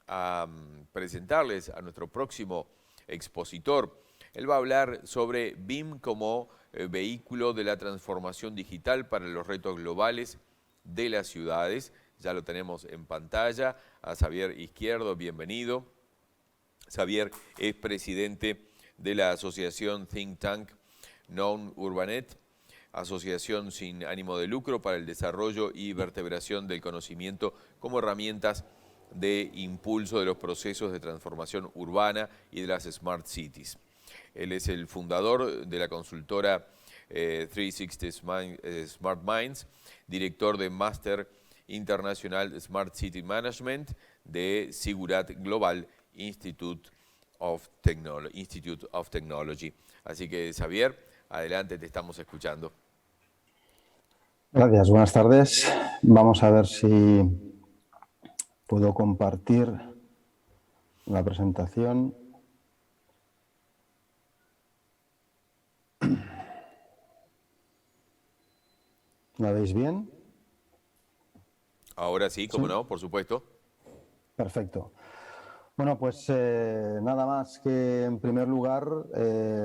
a presentarles a nuestro próximo expositor. Él va a hablar sobre BIM como vehículo de la transformación digital para los retos globales de las ciudades. Ya lo tenemos en pantalla, a Xavier Izquierdo, bienvenido. Xavier es presidente de la asociación Think Tank Non Urbanet, asociación sin ánimo de lucro para el desarrollo y vertebración del conocimiento como herramientas de impulso de los procesos de transformación urbana y de las Smart Cities. Él es el fundador de la consultora 360 Smart Minds, director de Máster Internacional Smart City Management de Sigurat Global Institute of Technology. Así que, Xavier, adelante, te estamos escuchando. Gracias, buenas tardes. Vamos a ver si puedo compartir la presentación. ¿La veis bien? Ahora sí, como ¿Sí? no, por supuesto. Perfecto. Bueno, pues nada más que en primer lugar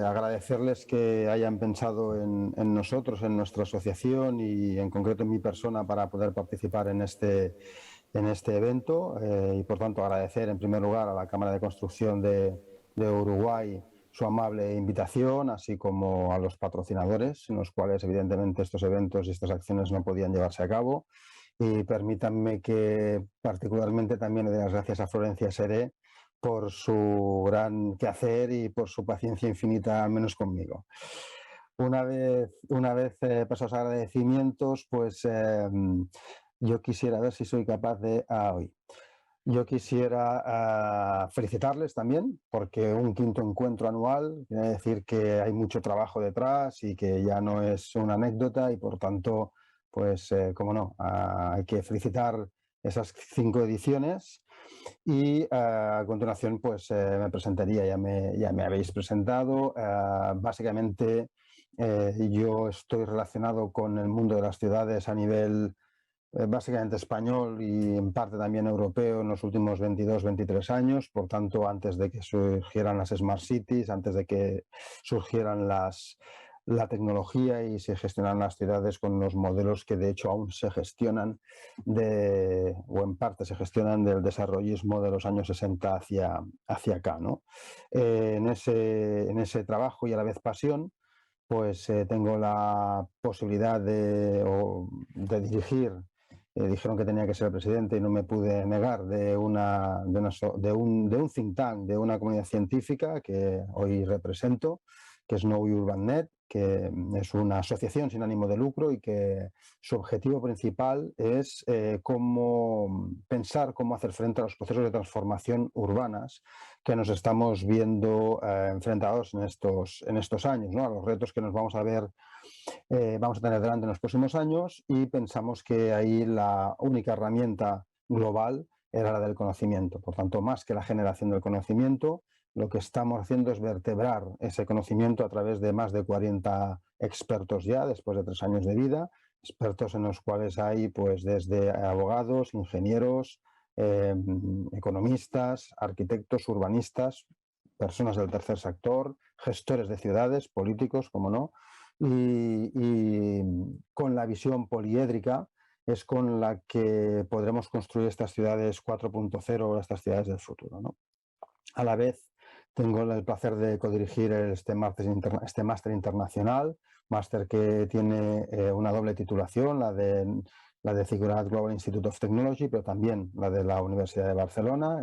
agradecerles que hayan pensado en nosotros, en nuestra asociación y en concreto en mi persona para poder participar en este evento y por tanto agradecer en primer lugar a la Cámara de Construcción de Uruguay su amable invitación, así como a los patrocinadores, sin los cuales evidentemente estos eventos y estas acciones no podían llevarse a cabo. Y permítanme que particularmente también le dé las gracias a Florencia Seré por su gran quehacer y por su paciencia infinita, al menos conmigo. Una vez pasados agradecimientos, pues yo quisiera ver si soy capaz de... hoy. Yo quisiera felicitarles también, porque un quinto encuentro anual quiere decir que hay mucho trabajo detrás y que ya no es una anécdota y por tanto, pues, cómo no, hay que felicitar esas 5 ediciones y a continuación, pues, me presentaría, ya me habéis presentado. Básicamente, yo estoy relacionado con el mundo de las ciudades a nivel básicamente español y en parte también europeo en los últimos 22, 23 años. Por tanto, antes de que surgieran las Smart Cities, antes de que surgieran la tecnología y se gestionaran las ciudades con los modelos que de hecho aún se gestionan o en parte se gestionan del desarrollismo de los años 60 hacia acá, ¿no? En ese trabajo y a la vez pasión, pues tengo la posibilidad de dirigir. Dijeron que tenía que ser el presidente y no me pude negar de un think tank, de una comunidad científica que hoy represento, que es No Urban Net, que es una asociación sin ánimo de lucro y que su objetivo principal es pensar cómo hacer frente a los procesos de transformación urbanas que nos estamos viendo enfrentados en estos años, ¿no? A los retos que nos vamos a tener delante en los próximos años, y pensamos que ahí la única herramienta global era la del conocimiento. Por tanto, más que la generación del conocimiento, lo que estamos haciendo es vertebrar ese conocimiento a través de más de 40 expertos ya, después de 3 años de vida, expertos en los cuales hay pues desde abogados, ingenieros, economistas, arquitectos, urbanistas, personas del tercer sector, gestores de ciudades, políticos, como no, y con la visión poliédrica es con la que podremos construir estas ciudades 4.0, estas ciudades del futuro, ¿no? A la vez tengo el placer de codirigir este máster internacional, máster que tiene una doble titulación, la de Sigurat Global Institute of Technology, pero también la de la Universidad de Barcelona,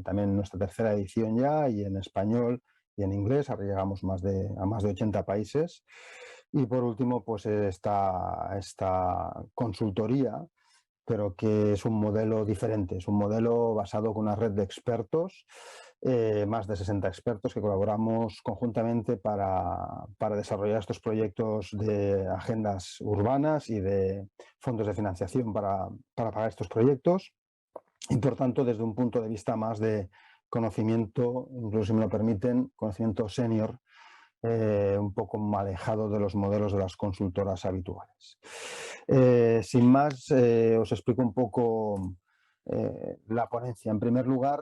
también en nuestra tercera edición ya, y en español y en inglés. Ahora llegamos a más de 80 países. Y por último, pues esta consultoría, pero que es un modelo diferente, es un modelo basado con una red de expertos, más de 60 expertos que colaboramos conjuntamente para desarrollar estos proyectos de agendas urbanas y de fondos de financiación para pagar estos proyectos. Y por tanto, desde un punto de vista más de conocimiento, incluso si me lo permiten, conocimiento senior, un poco alejado de los modelos de las consultoras habituales. Sin más, os explico un poco la ponencia. En primer lugar,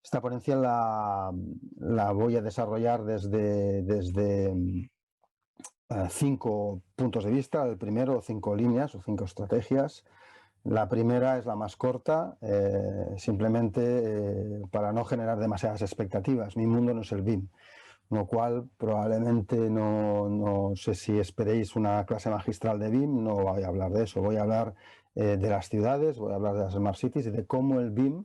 esta ponencia la voy a desarrollar desde 5 puntos de vista. El primero, 5 líneas o 5 estrategias. La primera es la más corta, simplemente para no generar demasiadas expectativas. Mi mundo no es el BIM, con lo cual probablemente no sé si esperéis una clase magistral de BIM, no voy a hablar de eso. Voy a hablar de las ciudades, voy a hablar de las Smart Cities y de cómo el BIM,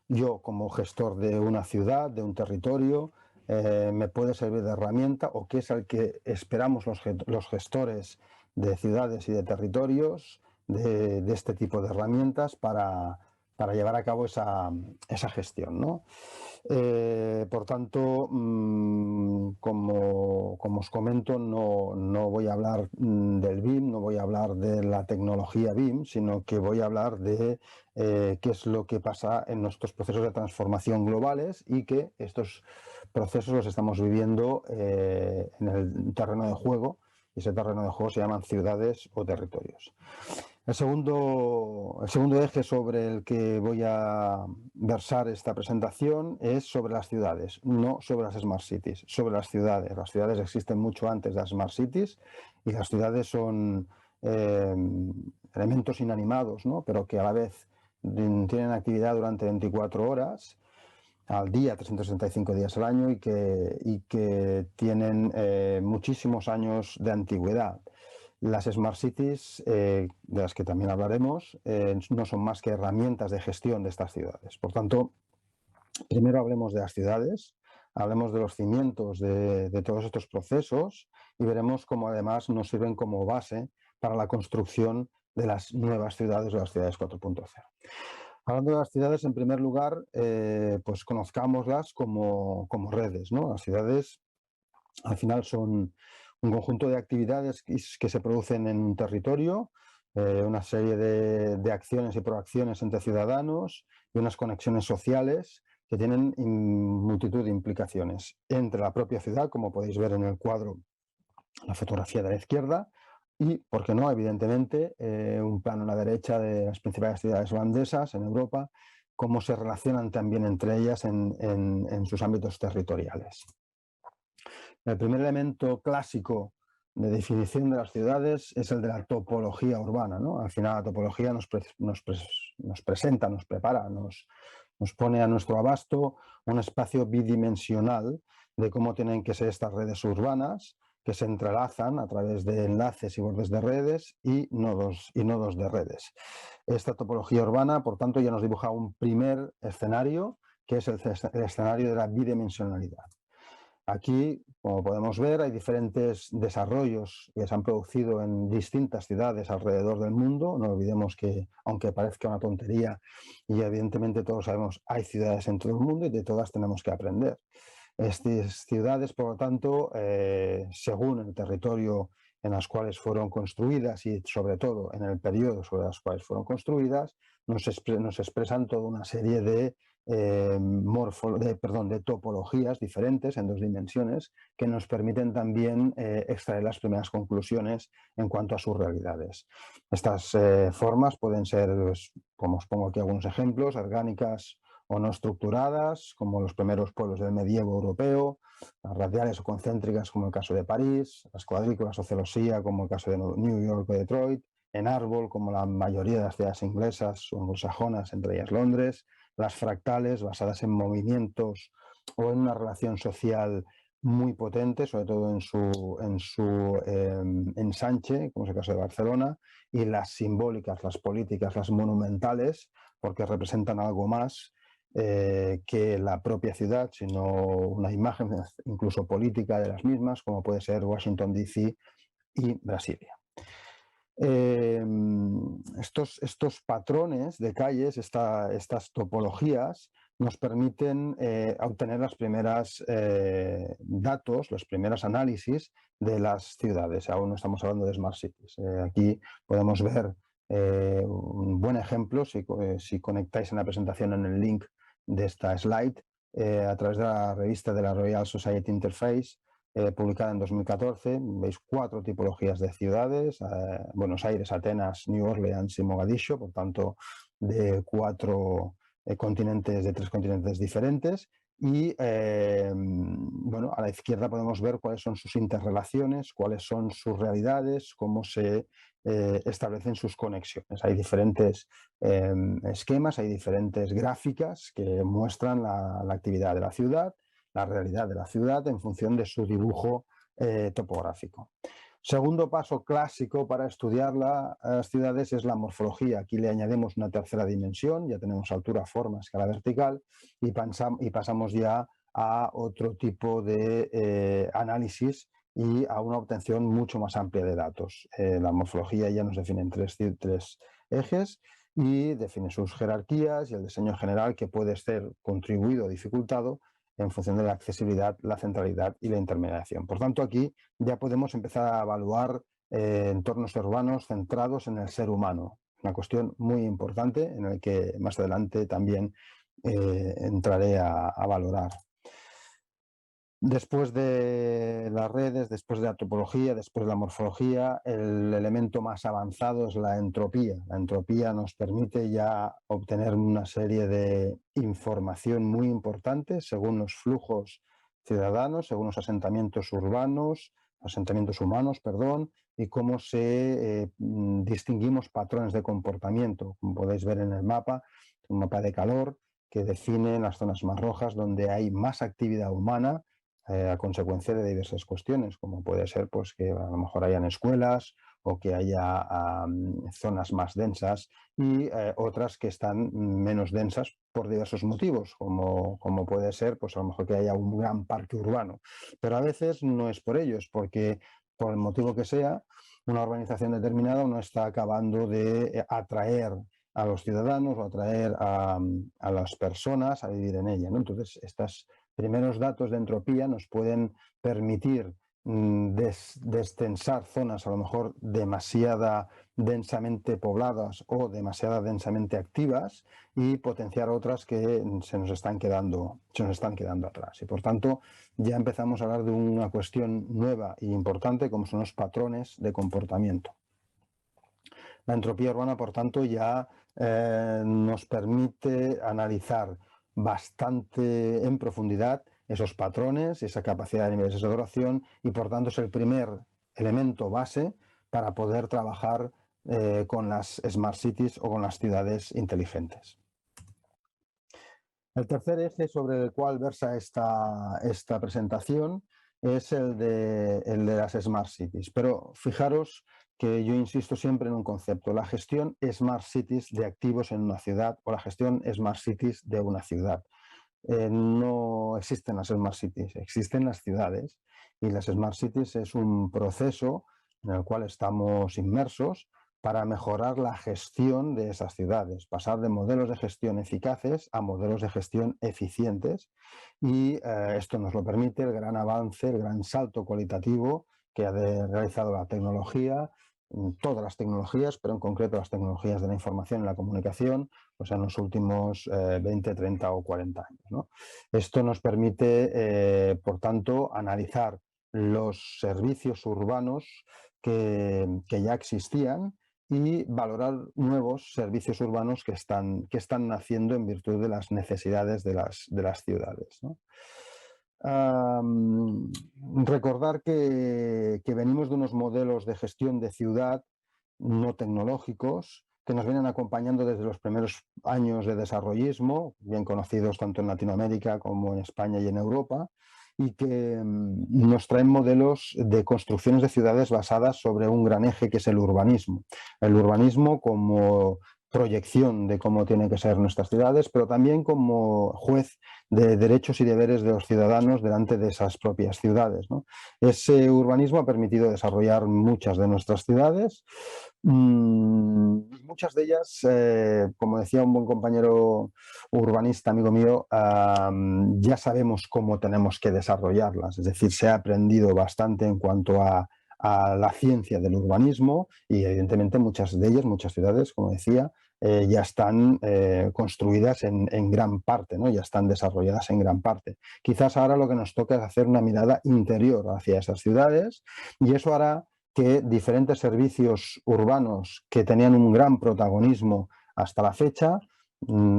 yo como gestor de una ciudad, de un territorio, me puede servir de herramienta, o qué es el que esperamos los gestores de ciudades y de territorios de este tipo de herramientas para llevar a cabo esa gestión, ¿no? Por tanto, como os comento, no voy a hablar del BIM, no voy a hablar de la tecnología BIM, sino que voy a hablar de qué es lo que pasa en nuestros procesos de transformación globales, y que estos procesos los estamos viviendo en el terreno de juego, y ese terreno de juego se llaman ciudades o territorios. El segundo eje sobre el que voy a versar esta presentación es sobre las ciudades, no sobre las Smart Cities, sobre las ciudades. Las ciudades existen mucho antes de las Smart Cities, y las ciudades son elementos inanimados, ¿no? Pero que a la vez tienen actividad durante 24 horas al día, 365 días al año, y que tienen muchísimos años de antigüedad. Las Smart Cities, de las que también hablaremos, no son más que herramientas de gestión de estas ciudades. Por tanto, primero hablemos de las ciudades, hablemos de los cimientos de todos estos procesos, y veremos cómo además nos sirven como base para la construcción de las nuevas ciudades o las ciudades 4.0. Hablando de las ciudades, en primer lugar, pues conozcámoslas como redes, ¿no? Las ciudades al final son un conjunto de actividades que se producen en un territorio, una serie de acciones y proacciones entre ciudadanos, y unas conexiones sociales que tienen multitud de implicaciones entre la propia ciudad, como podéis ver en el cuadro, la fotografía de la izquierda, y, por qué no, evidentemente, un plano a la derecha de las principales ciudades holandesas en Europa, cómo se relacionan también entre ellas en sus ámbitos territoriales. El primer elemento clásico de definición de las ciudades es el de la topología urbana, ¿no? Al final la topología nos presenta, nos prepara, nos pone a nuestro abasto un espacio bidimensional de cómo tienen que ser estas redes urbanas, que se entrelazan a través de enlaces y bordes de redes y nodos de redes. Esta topología urbana, por tanto, ya nos dibuja un primer escenario, que es el escenario de la bidimensionalidad. Aquí, como podemos ver, hay diferentes desarrollos que se han producido en distintas ciudades alrededor del mundo. No olvidemos que, aunque parezca una tontería, y evidentemente todos sabemos, hay ciudades en todo el mundo y de todas tenemos que aprender. Estas ciudades, por lo tanto, según el territorio en las cuales fueron construidas y sobre todo en el periodo sobre las cuales fueron construidas, nos expresan toda una serie de topologías diferentes en 2 dimensiones, que nos permiten también extraer las primeras conclusiones en cuanto a sus realidades. Estas formas pueden ser, pues, como os pongo aquí algunos ejemplos, orgánicas o no estructuradas, como los primeros pueblos del medievo europeo, las radiales o concéntricas, como el caso de París, las cuadrículas o celosía, como el caso de New York o Detroit, en árbol, como la mayoría de las ciudades inglesas o anglosajonas, entre ellas Londres, las fractales, basadas en movimientos o en una relación social muy potente, sobre todo en su ensanche, como es el caso de Barcelona, y las simbólicas, las políticas, las monumentales, porque representan algo más que la propia ciudad, sino una imagen incluso política de las mismas, como puede ser Washington DC y Brasilia. Estos patrones de calles, estas topologías, nos permiten obtener los primeros datos, los primeros análisis de las ciudades. Aún no estamos hablando de Smart Cities. Aquí podemos ver un buen ejemplo, si conectáis en la presentación en el link de esta slide, a través de la revista de la Royal Society Interface, publicada en 2014. Veis 4 tipologías de ciudades: Buenos Aires, Atenas, New Orleans y Mogadiscio, por tanto de 4 continentes, de 3 continentes diferentes. Y bueno, a la izquierda podemos ver cuáles son sus interrelaciones, cuáles son sus realidades, cómo se establecen sus conexiones. Hay diferentes esquemas, hay diferentes gráficas que muestran la actividad de la ciudad, la realidad de la ciudad en función de su dibujo topográfico. Segundo paso clásico para estudiar las ciudades es la morfología. Aquí le añadimos una tercera dimensión, ya tenemos altura, forma, escala vertical, y pasamos ya a otro tipo de análisis y a una obtención mucho más amplia de datos. La morfología ya nos define en tres ejes y define sus jerarquías y el diseño general, que puede ser contribuido o dificultado en función de la accesibilidad, la centralidad y la intermediación. Por tanto, aquí ya podemos empezar a evaluar entornos urbanos centrados en el ser humano, una cuestión muy importante en la que más adelante también entraré a valorar. Después de las redes, después de la topología, después de la morfología, el elemento más avanzado es la entropía. La entropía nos permite ya obtener una serie de información muy importante según los flujos ciudadanos, según los asentamientos humanos, y cómo distinguimos patrones de comportamiento. Como podéis ver en el mapa, un mapa de calor que define las zonas más rojas donde hay más actividad humana, a consecuencia de diversas cuestiones, como puede ser pues, que a lo mejor hayan escuelas o que haya zonas más densas y otras que están menos densas por diversos motivos, como puede ser pues, a lo mejor que haya un gran parque urbano. Pero a veces no es por ello, es porque por el motivo que sea, una urbanización determinada no está acabando de atraer a los ciudadanos o atraer a las personas a vivir en ella, ¿no? Entonces, estos primeros datos de entropía nos pueden permitir destensar zonas a lo mejor demasiado densamente pobladas o demasiado densamente activas y potenciar otras que se nos están quedando atrás. Y por tanto, ya empezamos a hablar de una cuestión nueva e importante, como son los patrones de comportamiento. La entropía urbana, por tanto, ya nos permite analizar bastante en profundidad esos patrones, esa capacidad de niveles de saturación, y por tanto es el primer elemento base para poder trabajar con las Smart Cities o con las ciudades inteligentes. El tercer eje sobre el cual versa esta presentación es el de las Smart Cities, pero fijaros que yo insisto siempre en un concepto: la gestión Smart Cities de activos en una ciudad o la gestión Smart Cities de una ciudad. No existen las Smart Cities, existen las ciudades, y las Smart Cities es un proceso en el cual estamos inmersos para mejorar la gestión de esas ciudades, pasar de modelos de gestión eficaces a modelos de gestión eficientes, y esto nos lo permite el gran avance, el gran salto cualitativo que ha realizado la tecnología, todas las tecnologías, pero en concreto las tecnologías de la información y la comunicación, pues en los últimos 20, 30 o 40 años, ¿no? Esto nos permite, por tanto, analizar los servicios urbanos que ya existían y valorar nuevos servicios urbanos que están naciendo en virtud de las necesidades de las ciudades, ¿no? Recordar que venimos de unos modelos de gestión de ciudad no tecnológicos que nos vienen acompañando desde los primeros años de desarrollismo, bien conocidos tanto en Latinoamérica como en España y en Europa, y que nos traen modelos de construcciones de ciudades basadas sobre un gran eje que es el urbanismo. El urbanismo como proyección de cómo tienen que ser nuestras ciudades, pero también como juez de derechos y deberes de los ciudadanos delante de esas propias ciudades, ¿no? Ese urbanismo ha permitido desarrollar muchas de nuestras ciudades. Muchas de ellas, como decía un buen compañero urbanista, amigo mío, ya sabemos cómo tenemos que desarrollarlas. Es decir, se ha aprendido bastante en cuanto a a la ciencia del urbanismo y evidentemente muchas de ellas, muchas ciudades, como decía, ya están construidas en gran parte, ¿no? Ya están desarrolladas en gran parte. Quizás ahora lo que nos toca es hacer una mirada interior hacia esas ciudades y eso hará que diferentes servicios urbanos que tenían un gran protagonismo hasta la fecha,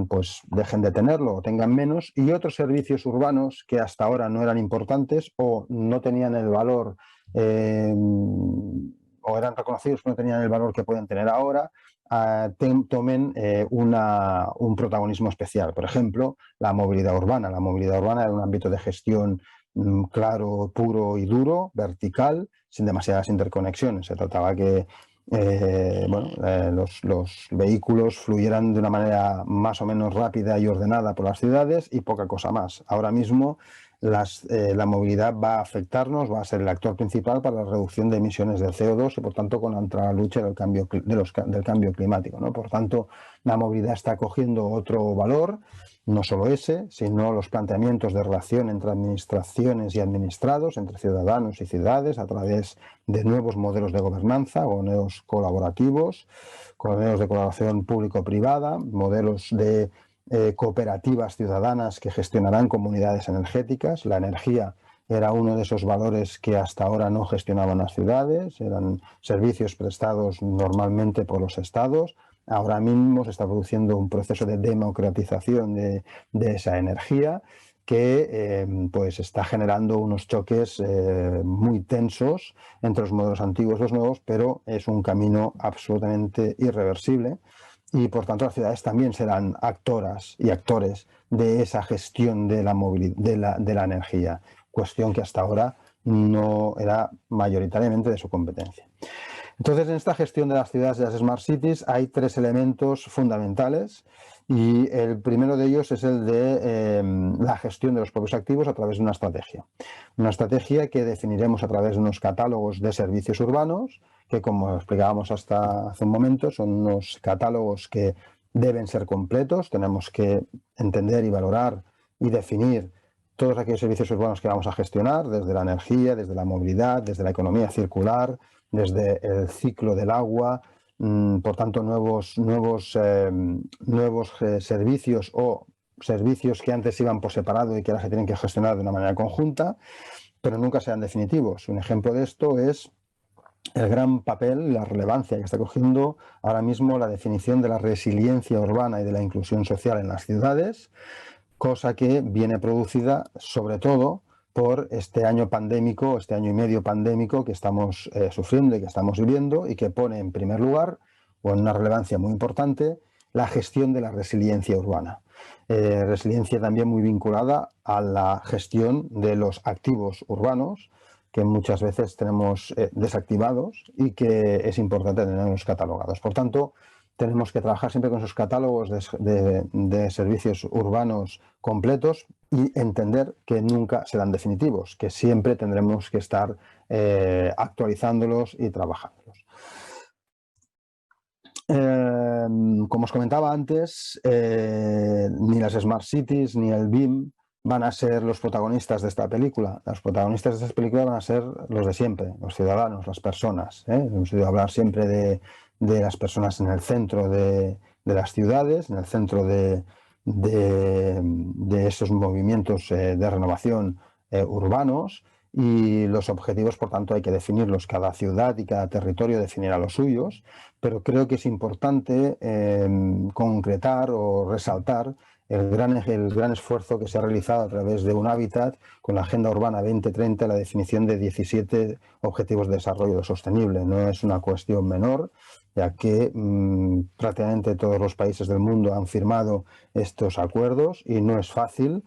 pues dejen de tenerlo o tengan menos, y otros servicios urbanos que hasta ahora no eran importantes o no tenían el valor o eran reconocidos pero no tenían el valor que pueden tener ahora, tomen un protagonismo especial. Por ejemplo, la movilidad urbana. La movilidad urbana era un ámbito de gestión claro, puro y duro, vertical, sin demasiadas interconexiones. Se trataba que los vehículos fluyeran de una manera más o menos rápida y ordenada por las ciudades y poca cosa más. Ahora mismo la movilidad va a afectarnos, va a ser el actor principal para la reducción de emisiones de CO2 y por tanto contra la lucha del cambio climático, ¿no? Por tanto, la movilidad está cogiendo otro valor, no solo ese, sino los planteamientos de relación entre administraciones y administrados, entre ciudadanos y ciudades, a través de nuevos modelos de gobernanza, modelos colaborativos, modelos de colaboración público-privada, modelos de cooperativas ciudadanas que gestionarán comunidades energéticas. La energía era uno de esos valores que hasta ahora no gestionaban las ciudades, eran servicios prestados normalmente por los estados. Ahora mismo se está produciendo un proceso de democratización de esa energía que pues está generando unos choques muy tensos entre los modelos antiguos y los nuevos, pero es un camino absolutamente irreversible y por tanto las ciudades también serán actoras y actores de esa gestión de la movilidad, de la energía, cuestión que hasta ahora no era mayoritariamente de su competencia. Entonces, en esta gestión de las ciudades, de las Smart Cities, hay tres elementos fundamentales y el primero de ellos es el de la gestión de los propios activos a través de una estrategia. Una estrategia que definiremos a través de unos catálogos de servicios urbanos, que como explicábamos hasta hace un momento, son unos catálogos que deben ser completos. Tenemos que entender y valorar y definir todos aquellos servicios urbanos que vamos a gestionar, desde la energía, desde la movilidad, desde la economía circular, desde el ciclo del agua, por tanto nuevos servicios o servicios que antes iban por separado y que ahora se tienen que gestionar de una manera conjunta, pero nunca sean definitivos. Un ejemplo de esto es el gran papel, la relevancia que está cogiendo ahora mismo la definición de la resiliencia urbana y de la inclusión social en las ciudades, cosa que viene producida sobre todo por este año pandémico, este año y medio pandémico que estamos sufriendo y que estamos viviendo y que pone en primer lugar, o en una relevancia muy importante, la gestión de la resiliencia urbana. Resiliencia también muy vinculada a la gestión de los activos urbanos, que muchas veces tenemos desactivados y que es importante tenerlos catalogados. Por tanto, tenemos que trabajar siempre con esos catálogos de servicios urbanos completos y entender que nunca serán definitivos, que siempre tendremos que estar actualizándolos y trabajándolos. Como os comentaba antes, ni las Smart Cities ni el BIM van a ser los protagonistas de esta película. Los protagonistas de esta película van a ser los de siempre, los ciudadanos, las personas. Hemos oído hablar siempre de las personas en el centro de las ciudades, en el centro de esos movimientos de renovación urbanos, y los objetivos, por tanto, hay que definirlos. Cada ciudad y cada territorio definirá los suyos, pero creo que es importante concretar o resaltar el gran esfuerzo que se ha realizado a través de un hábitat con la Agenda Urbana 2030, la definición de 17 Objetivos de Desarrollo Sostenible. No es una cuestión menor, ya que prácticamente todos los países del mundo han firmado estos acuerdos y no es fácil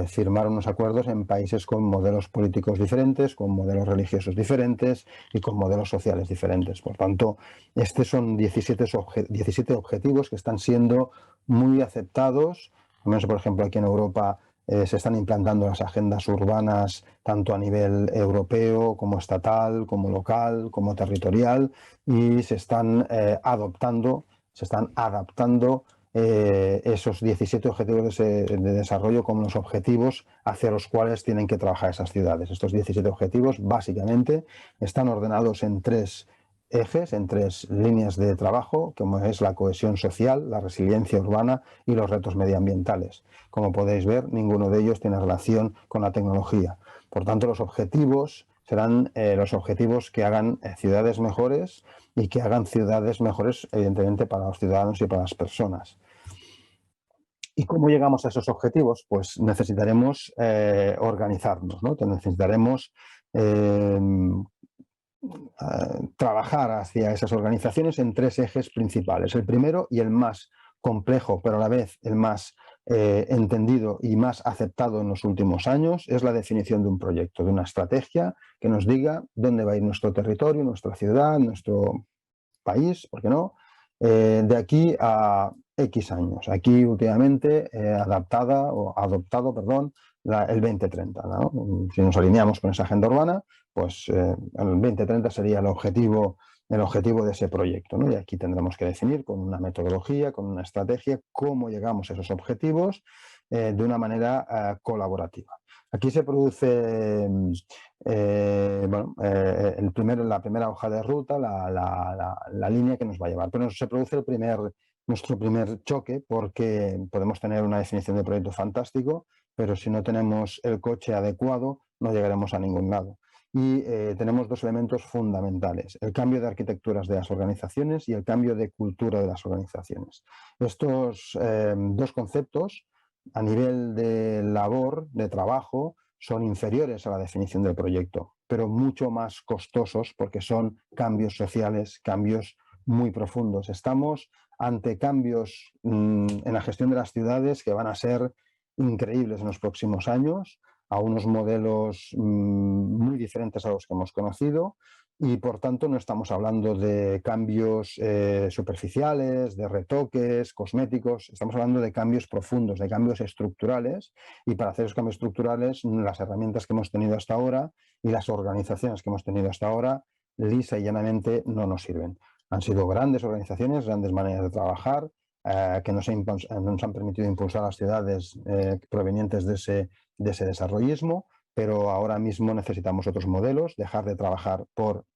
firmar unos acuerdos en países con modelos políticos diferentes, con modelos religiosos diferentes y con modelos sociales diferentes. Por tanto, estos son 17 objetivos que están siendo muy aceptados. Al menos, por ejemplo, aquí en Europa se están implantando las agendas urbanas tanto a nivel europeo como estatal, como local, como territorial, y se están adaptando esos 17 objetivos de desarrollo como los objetivos hacia los cuales tienen que trabajar esas ciudades. Estos 17 objetivos básicamente están ordenados en 3 ejes, en 3 líneas de trabajo, como es la cohesión social, la resiliencia urbana y los retos medioambientales. Como podéis ver, ninguno de ellos tiene relación con la tecnología. Por tanto, los objetivos serán los objetivos que hagan ciudades mejores y que hagan ciudades mejores, evidentemente, para los ciudadanos y para las personas. ¿Y cómo llegamos a esos objetivos? Pues necesitaremos organizarnos, ¿no? Necesitaremos trabajar hacia esas organizaciones en 3 ejes principales. El primero y el más complejo, pero a la vez el más entendido y más aceptado en los últimos años, es la definición de un proyecto, de una estrategia que nos diga dónde va a ir nuestro territorio, nuestra ciudad, nuestro país, ¿por qué no? De aquí a X años. Aquí últimamente adoptado, perdón, el 2030, ¿no? Si nos alineamos con esa agenda urbana, pues el 2030 sería el objetivo de ese proyecto, ¿no? Y aquí tendremos que definir con una metodología, con una estrategia, cómo llegamos a esos objetivos de una manera colaborativa. Aquí se produce la primera hoja de ruta, la línea que nos va a llevar, pero se produce nuestro primer choque, porque podemos tener una definición de proyecto fantástico, pero si no tenemos el coche adecuado no llegaremos a ningún lado. Y tenemos 2 elementos fundamentales: el cambio de arquitecturas de las organizaciones y el cambio de cultura de las organizaciones. Estos 2 conceptos, a nivel de labor, de trabajo, son inferiores a la definición del proyecto, pero mucho más costosos porque son cambios sociales, cambios muy profundos. Estamos ante cambios en la gestión de las ciudades que van a ser increíbles en los próximos años, a unos modelos muy diferentes a los que hemos conocido, y por tanto no estamos hablando de cambios superficiales, de retoques cosméticos, estamos hablando de cambios profundos, de cambios estructurales, y para hacer esos cambios estructurales las herramientas que hemos tenido hasta ahora y las organizaciones que hemos tenido hasta ahora lisa y llanamente no nos sirven. Han sido grandes organizaciones, grandes maneras de trabajar, que nos han permitido impulsar las ciudades provenientes de ese desarrollismo, pero ahora mismo necesitamos otros modelos, dejar de trabajar por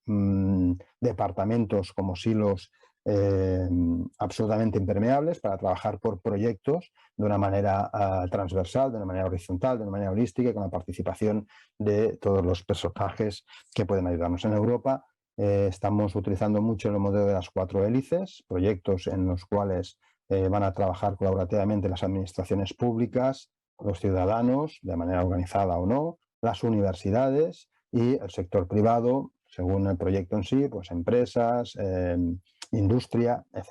departamentos como silos absolutamente impermeables, para trabajar por proyectos de una manera transversal, de una manera horizontal, de una manera holística, y con la participación de todos los personajes que pueden ayudarnos. En Europa estamos utilizando mucho el modelo de las 4 hélices, proyectos en los cuales van a trabajar colaborativamente las administraciones públicas, los ciudadanos, de manera organizada o no, las universidades y el sector privado, según el proyecto en sí, pues empresas, industria, etc.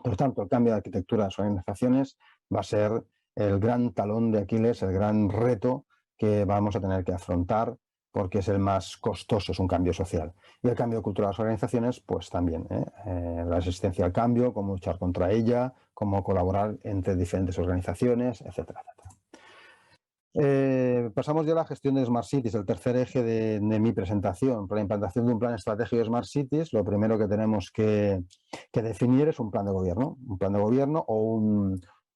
Por tanto, el cambio de arquitectura de las organizaciones va a ser el gran talón de Aquiles, el gran reto que vamos a tener que afrontar, porque es el más costoso, es un cambio social. Y el cambio de cultura de las organizaciones, pues también, la resistencia al cambio, cómo luchar contra ella, cómo colaborar entre diferentes organizaciones, etcétera, etcétera. Pasamos ya a la gestión de Smart Cities, el tercer eje de mi presentación. Para la implantación de un plan estratégico de Smart Cities, lo primero que tenemos que definir es un plan de gobierno. Un plan de gobierno o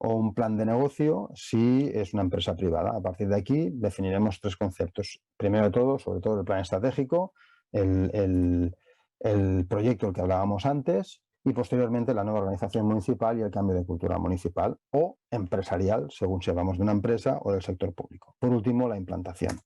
un plan de negocio si es una empresa privada. A partir de aquí definiremos 3 conceptos. Primero de todo, sobre todo el plan estratégico, el proyecto del que hablábamos antes, y posteriormente la nueva organización municipal y el cambio de cultura municipal o empresarial, según si hablamos de una empresa o del sector público. Por último, la implantación.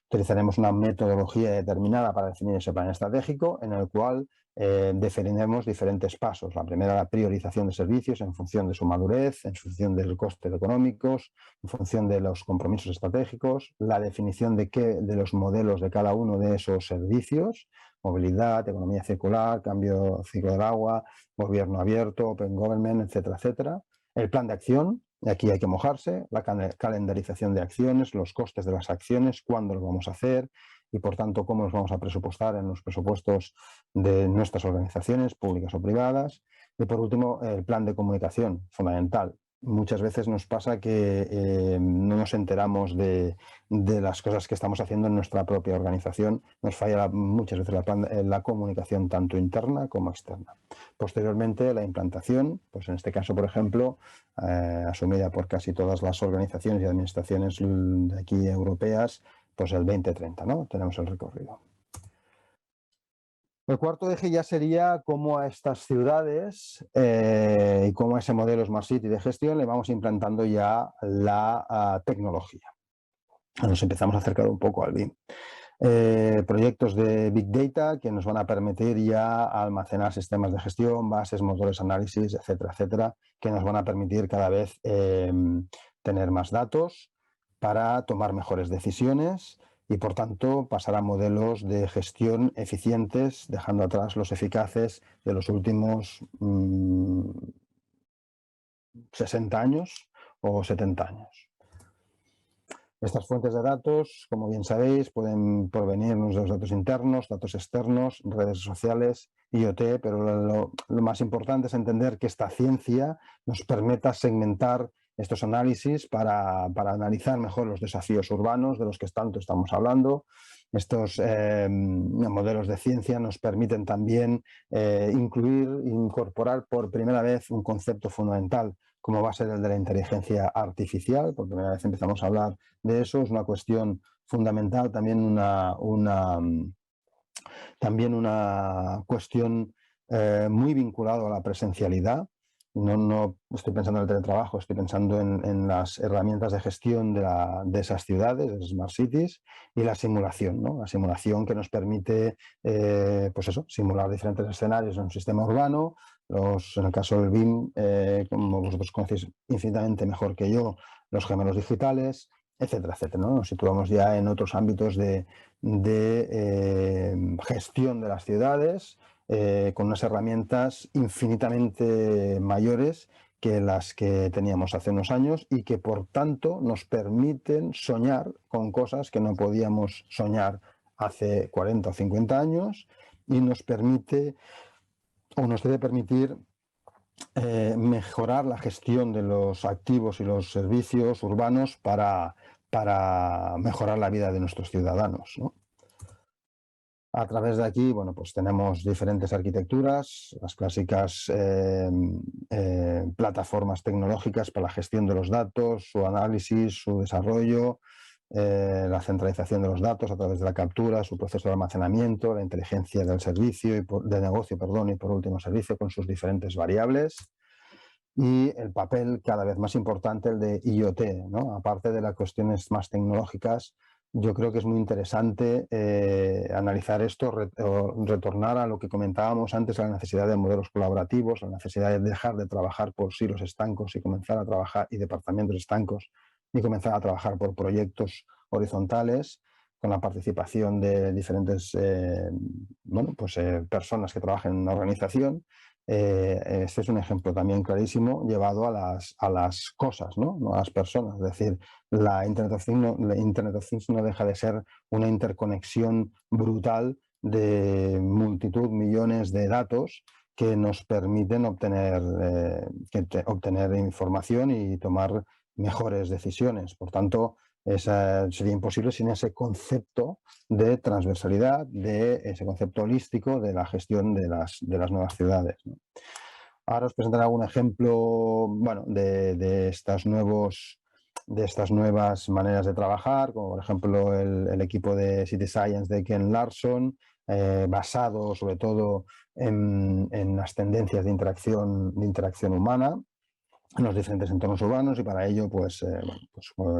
Utilizaremos una metodología determinada para definir ese plan estratégico, en el cual definiremos diferentes pasos. La primera, la priorización de servicios en función de su madurez, en función del coste económicos, en función de los compromisos estratégicos, la definición de los modelos de cada uno de esos servicios: movilidad, economía circular, cambio ciclo del agua, gobierno abierto, open government, etcétera, etcétera. El plan de acción, y aquí hay que mojarse, la calendarización de acciones, los costes de las acciones, cuándo los vamos a hacer y, por tanto, cómo los vamos a presupuestar en los presupuestos de nuestras organizaciones, públicas o privadas. Y, por último, el plan de comunicación, fundamental. muchas veces nos pasa que no nos enteramos de las cosas que estamos haciendo en nuestra propia organización. Nos falla muchas veces la comunicación tanto interna como externa. Posteriormente, la implantación, pues en este caso, por ejemplo, asumida por casi todas las organizaciones y administraciones de aquí europeas, pues el 2030, ¿no? Tenemos el recorrido. El cuarto eje ya sería cómo a estas ciudades y cómo a ese modelo Smart City de gestión le vamos implantando ya la tecnología. Nos empezamos a acercar un poco al BIM. Proyectos de Big Data que nos van a permitir ya almacenar sistemas de gestión, bases, motores de análisis, etcétera, etcétera, que nos van a permitir cada vez tener más datos para tomar mejores decisiones y, por tanto, pasar a modelos de gestión eficientes, dejando atrás los eficaces de los últimos 60 años o 70 años. Estas fuentes de datos, como bien sabéis, pueden provenirnos de los datos internos, datos externos, redes sociales, IoT, pero lo más importante es entender que esta ciencia nos permita segmentar estos análisis para analizar mejor los desafíos urbanos de los que tanto estamos hablando. Estos modelos de ciencia nos permiten también incorporar por primera vez un concepto fundamental, como va a ser el de la inteligencia artificial. Por primera vez empezamos a hablar de eso. Es una cuestión fundamental, también una cuestión muy vinculada a la presencialidad. No estoy pensando en el teletrabajo, estoy pensando en las herramientas de gestión de esas ciudades, de Smart Cities, y la simulación, ¿no? La simulación que nos permite pues eso, simular diferentes escenarios en un sistema urbano. En el caso del BIM, como vosotros conocéis infinitamente mejor que yo, los gemelos digitales, etcétera, etcétera, ¿no? Nos situamos ya en otros ámbitos de gestión de las ciudades, con unas herramientas infinitamente mayores que las que teníamos hace unos años y que, por tanto, nos permiten soñar con cosas que no podíamos soñar hace 40 o 50 años, y nos permite o nos debe permitir mejorar la gestión de los activos y los servicios urbanos para mejorar la vida de nuestros ciudadanos, ¿no? A través de aquí, bueno, pues tenemos diferentes arquitecturas, las clásicas plataformas tecnológicas para la gestión de los datos, su análisis, su desarrollo, la centralización de los datos a través de la captura, su proceso de almacenamiento, la inteligencia del servicio de negocio, perdón, y por último servicio con sus diferentes variables. Y el papel cada vez más importante, el de IoT, ¿no? Aparte de las cuestiones más tecnológicas, yo creo que es muy interesante analizar esto, retornar a lo que comentábamos antes, a la necesidad de modelos colaborativos, la necesidad de dejar de trabajar por silos estancos y comenzar a trabajar, y departamentos estancos, y comenzar a trabajar por proyectos horizontales, con la participación de diferentes personas que trabajan en una organización. Este es un ejemplo también clarísimo llevado a las cosas, ¿no? No a las personas. Es decir, la Internet of Things no deja de ser una interconexión brutal de multitud, millones de datos que nos permiten obtener información y tomar mejores decisiones. Por tanto, sería imposible sin ese concepto de transversalidad, de ese concepto holístico de la gestión de las nuevas ciudades, ¿no? Ahora os presentaré algún ejemplo, bueno, de estas nuevas maneras de trabajar, como por ejemplo el equipo de City Science de Ken Larson, basado sobre todo en las tendencias de interacción humana en los diferentes entornos urbanos, y para ello pues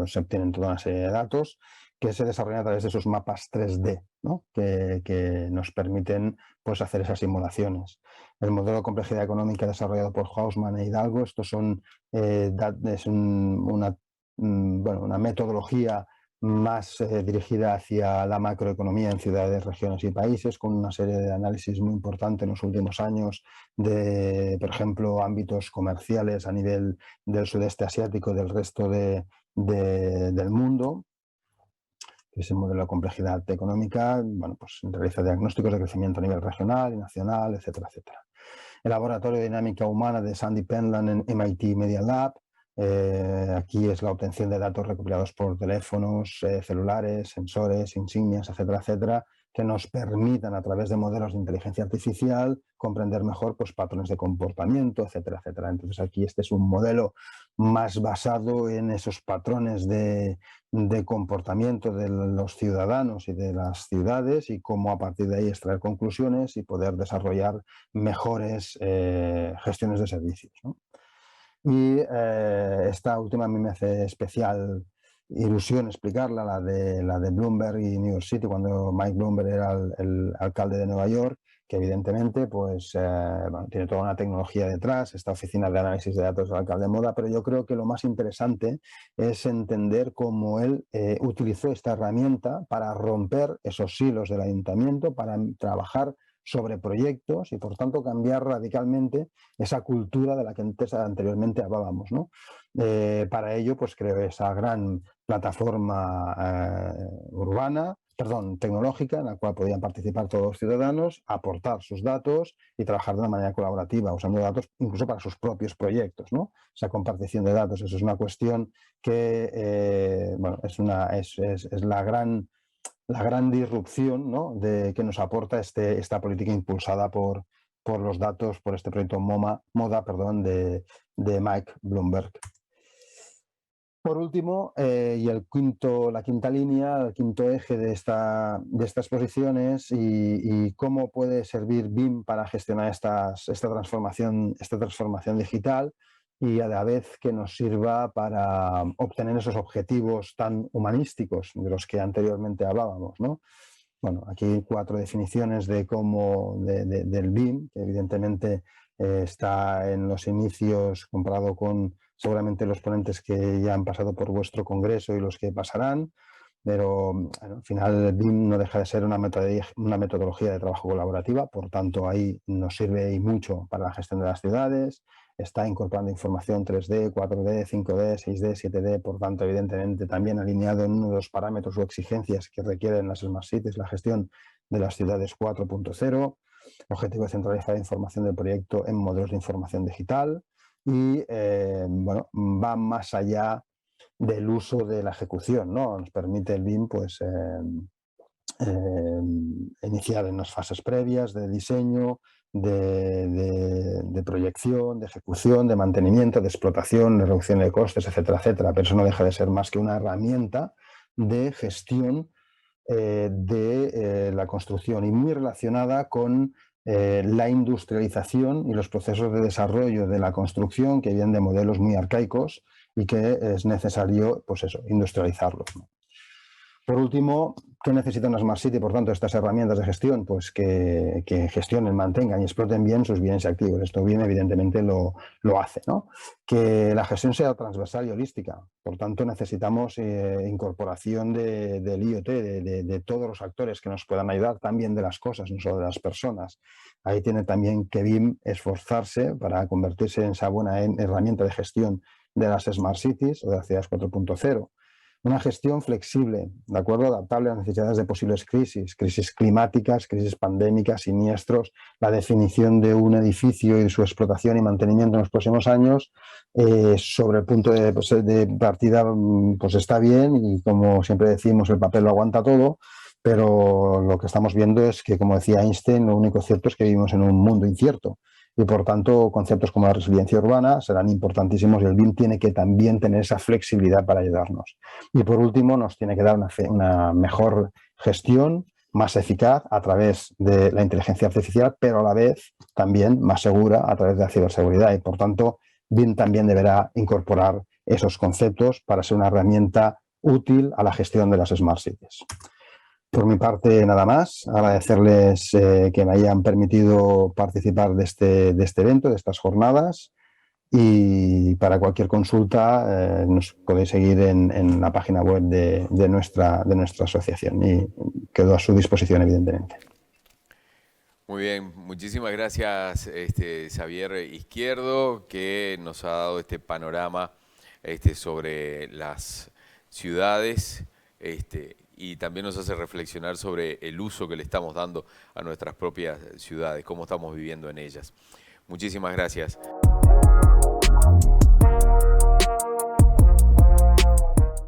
se obtienen toda una serie de datos que se desarrollan a través de esos mapas 3D, ¿no? que nos permiten pues hacer esas simulaciones. El modelo de complejidad económica desarrollado por Hausmann e Hidalgo, estos son una metodología más dirigida hacia la macroeconomía en ciudades, regiones y países, con una serie de análisis muy importantes en los últimos años de, por ejemplo, ámbitos comerciales a nivel del sudeste asiático y del resto del mundo. Que es el modelo de complejidad económica, bueno, pues realiza diagnósticos de crecimiento a nivel regional y nacional, etcétera, etcétera. El laboratorio de dinámica humana de Sandy Penland en MIT Media Lab Aquí es la obtención de datos recopilados por teléfonos, celulares, sensores, insignias, etcétera, etcétera, que nos permitan a través de modelos de inteligencia artificial comprender mejor pues, patrones de comportamiento, etcétera, etcétera. Entonces aquí este es un modelo más basado en esos patrones de comportamiento de los ciudadanos y de las ciudades y cómo a partir de ahí extraer conclusiones y poder desarrollar mejores gestiones de servicios, ¿no? Y esta última a mí me hace especial ilusión explicarla, la de Bloomberg y New York City, cuando Mike Bloomberg era el alcalde de Nueva York, que evidentemente pues, bueno, tiene toda una tecnología detrás, esta oficina de análisis de datos del alcalde de moda, pero yo creo que lo más interesante es entender cómo él utilizó esta herramienta para romper esos hilos del ayuntamiento, para trabajar sobre proyectos y por tanto cambiar radicalmente esa cultura de la que anteriormente hablábamos, ¿no? Para ello, pues creó esa gran plataforma tecnológica, en la cual podían participar todos los ciudadanos, aportar sus datos y trabajar de una manera colaborativa, usando datos incluso para sus propios proyectos, ¿no? Esa compartición de datos, eso es una cuestión que bueno, es la gran disrupción, ¿no? Que nos aporta esta política impulsada por los datos, por este proyecto Moda de Mike Bloomberg. Por último, y la quinta línea, el quinto eje de esta exposición y cómo puede servir BIM para gestionar esta transformación digital y a la vez que nos sirva para obtener esos objetivos tan humanísticos de los que anteriormente hablábamos, ¿no? Bueno, aquí 4 definiciones de del BIM, que evidentemente está en los inicios comparado con seguramente los ponentes que ya han pasado por vuestro congreso y los que pasarán, pero bueno, al final el BIM no deja de ser una metodología de trabajo colaborativa, por tanto ahí nos sirve y mucho para la gestión de las ciudades, está incorporando información 3D, 4D, 5D, 6D, 7D, por tanto evidentemente también alineado en uno de los parámetros o exigencias que requieren las Smart Cities, la gestión de las ciudades 4.0, objetivo de centralizar la información del proyecto en modelos de información digital y bueno, va más allá del uso de la ejecución, ¿no? Nos permite el BIM pues, iniciar en las fases previas de diseño, de proyección, de ejecución, de mantenimiento, de explotación, de reducción de costes, etcétera, etcétera. Pero eso no deja de ser más que una herramienta de gestión de la construcción y muy relacionada con la industrialización y los procesos de desarrollo de la construcción que vienen de modelos muy arcaicos y que es necesario, pues eso, industrializarlos, ¿no? Por último, ¿qué necesita una Smart City? Por tanto, estas herramientas de gestión, pues que gestionen, mantengan y exploten bien sus bienes y activos. Esto bien, evidentemente, lo hace, ¿no? Que la gestión sea transversal y holística. Por tanto, necesitamos incorporación del IoT, de todos los actores que nos puedan ayudar, también de las cosas, no solo de las personas. Ahí tiene también que BIM esforzarse para convertirse en esa buena herramienta de gestión de las Smart Cities o de las ciudades 4.0. Una gestión flexible, ¿de acuerdo? Adaptable a las necesidades de posibles crisis climáticas, crisis pandémicas, siniestros, la definición de un edificio y su explotación y mantenimiento en los próximos años, sobre el punto de partida pues está bien y como siempre decimos el papel lo aguanta todo, pero lo que estamos viendo es que, como decía Einstein, lo único cierto es que vivimos en un mundo incierto. Y por tanto, conceptos como la resiliencia urbana serán importantísimos y el BIM tiene que también tener esa flexibilidad para ayudarnos. Y por último, nos tiene que dar una mejor gestión, más eficaz a través de la inteligencia artificial, pero a la vez también más segura a través de la ciberseguridad. Y por tanto, BIM también deberá incorporar esos conceptos para ser una herramienta útil a la gestión de las Smart Cities. Por mi parte, nada más. Agradecerles que me hayan permitido participar de este evento, de estas jornadas. Y para cualquier consulta nos podéis seguir en la página web de nuestra asociación y quedo a su disposición, evidentemente. Muy bien, muchísimas gracias Xavier Izquierdo, que nos ha dado este panorama sobre las ciudades y también nos hace reflexionar sobre el uso que le estamos dando a nuestras propias ciudades, cómo estamos viviendo en ellas. Muchísimas gracias.